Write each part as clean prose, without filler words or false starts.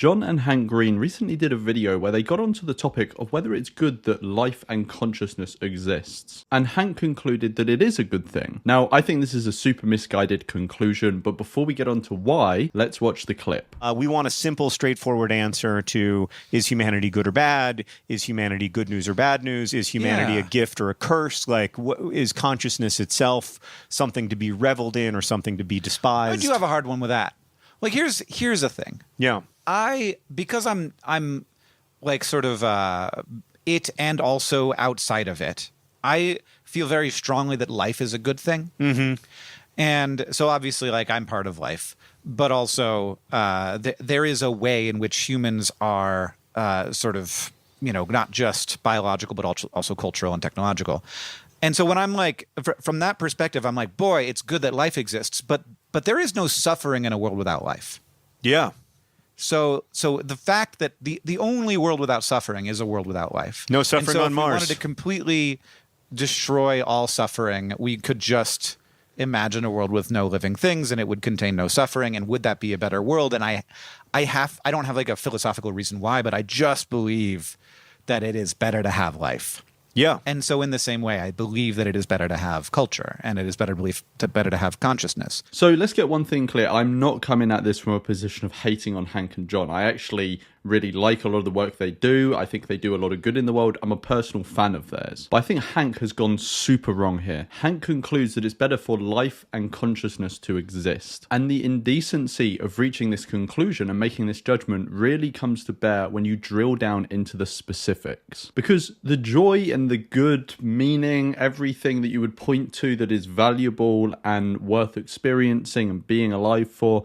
John and Hank Green recently did a video where they got onto the topic of whether it's good that life and consciousness exists. And Hank concluded that it is a good thing. Now, I think this is a super misguided conclusion, but before we get on to why, let's watch the clip. We want a simple, straightforward answer to, is humanity good or bad? Is humanity good news or bad news? Is humanity a gift or a curse? Like, is consciousness itself something to be reveled in or something to be despised? I do have a hard one with that. Like, here's the thing. Yeah. Because I'm like sort of it and also outside of it, I feel very strongly that life is a good thing. Mm-hmm. And so obviously, like, I'm part of life, but also there is a way in which humans are sort of, not just biological, but also cultural and technological. And so when I'm like, from that perspective, I'm like, boy, it's good that life exists, but there is no suffering in a world without life. Yeah. So the fact that the only world without suffering is a world without life. No suffering on Mars. If we wanted to completely destroy all suffering, we could just imagine a world with no living things and it would contain no suffering. And would that be a better world? And I don't have like a philosophical reason why, but I just believe that it is better to have life. Yeah. And so in the same way, I believe that it is better to have culture and it is better to have consciousness. So let's get one thing clear. I'm not coming at this from a position of hating on Hank and John. I actually really like a lot of the work they do. I think they do a lot of good in the world. I'm a personal fan of theirs. But I think Hank has gone super wrong here. Hank concludes that it's better for life and consciousness to exist. And the indecency of reaching this conclusion and making this judgment really comes to bear when you drill down into the specifics. Because the joy and the good, meaning, everything that you would point to that is valuable and worth experiencing and being alive for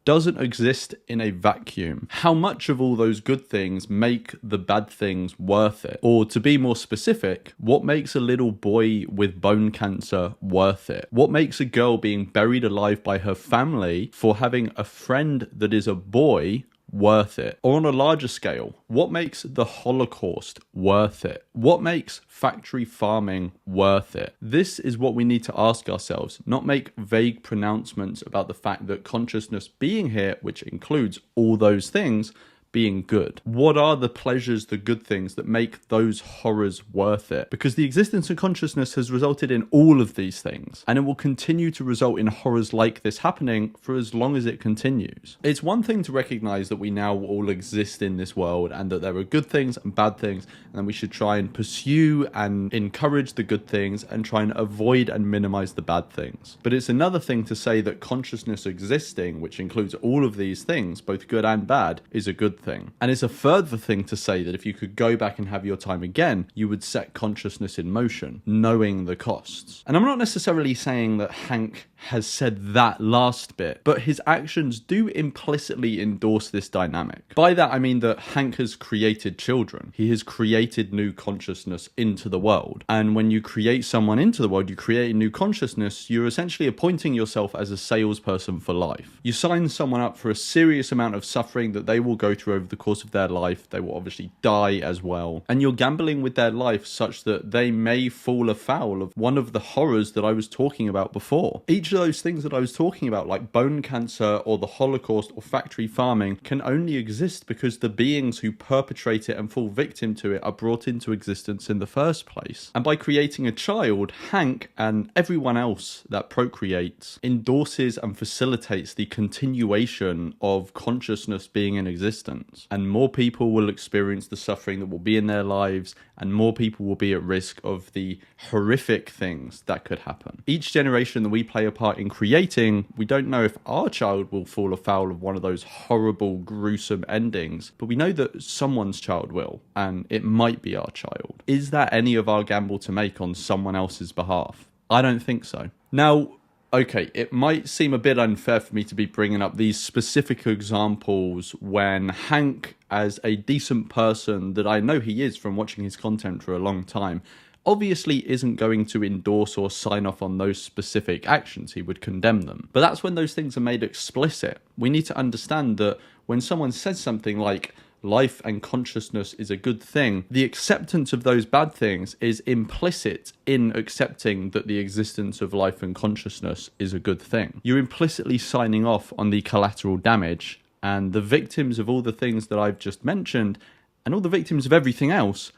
doesn't exist in a vacuum. How much of all those good things make the bad things worth it? Or to be more specific, what makes a little boy with bone cancer worth it? What makes a girl being buried alive by her family for having a friend that is a boy worth it? Or on a larger scale, what makes the Holocaust worth it? What makes factory farming worth it? This is what we need to ask ourselves, not make vague pronouncements about the fact that consciousness being here, which includes all those things, being good. What are the pleasures, the good things that make those horrors worth it? Because the existence of consciousness has resulted in all of these things, and it will continue to result in horrors like this happening for as long as it continues. It's one thing to recognize that we now all exist in this world and that there are good things and bad things, and then we should try and pursue and encourage the good things and try and avoid and minimize the bad things. But it's another thing to say that consciousness existing, which includes all of these things, both good and bad, is a good thing. And it's a further thing to say that if you could go back and have your time again, you would set consciousness in motion, knowing the costs. And I'm not necessarily saying that Hank has said that last bit, but his actions do implicitly endorse this dynamic. By that, I mean that Hank has created children. He has created new consciousness into the world. And when you create someone into the world, you create a new consciousness, you're essentially appointing yourself as a salesperson for life. You sign someone up for a serious amount of suffering that they will go through over the course of their life. They will obviously die as well. And you're gambling with their life such that they may fall afoul of one of the horrors that I was talking about before. Each of those things that I was talking about, like bone cancer or the Holocaust or factory farming, can only exist because the beings who perpetrate it and fall victim to it are brought into existence in the first place. And by creating a child, Hank and everyone else that procreates endorses and facilitates the continuation of consciousness being in existence. And more people will experience the suffering that will be in their lives, and more people will be at risk of the horrific things that could happen. Each generation that we play a part in creating, we don't know if our child will fall afoul of one of those horrible, gruesome endings, but we know that someone's child will, and it might be our child. Is that any of our gamble to make on someone else's behalf? I don't think so. Now, okay, it might seem a bit unfair for me to be bringing up these specific examples when Hank, as a decent person that I know he is from watching his content for a long time, obviously isn't going to endorse or sign off on those specific actions. He would condemn them. But that's when those things are made explicit. We need to understand that when someone says something like, life and consciousness is a good thing, the acceptance of those bad things is implicit in accepting that the existence of life and consciousness is a good thing. You're implicitly signing off on the collateral damage And the victims of all the things that I've just mentioned, and all the victims of everything else,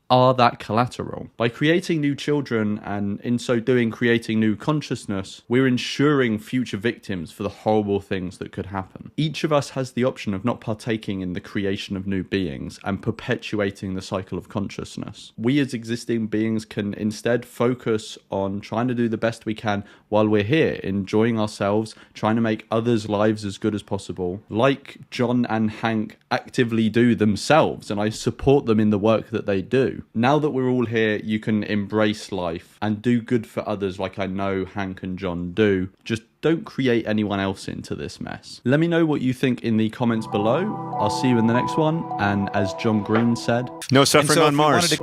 are that collateral. By creating new children, and in so doing creating new consciousness, we're ensuring future victims for the horrible things that could happen. Each of us has the option of not partaking in the creation of new beings and perpetuating the cycle of consciousness. We as existing beings can instead focus on trying to do the best we can while we're here, enjoying ourselves, trying to make others' lives as good as possible, like John and Hank actively do themselves, and I support them in the work that they do. Now that we're all here, you can embrace life and do good for others like I know Hank and John do. Just don't create anyone else into this mess. Let me know what you think in the comments below. I'll see you in the next one. And as John Green said, no suffering on Mars.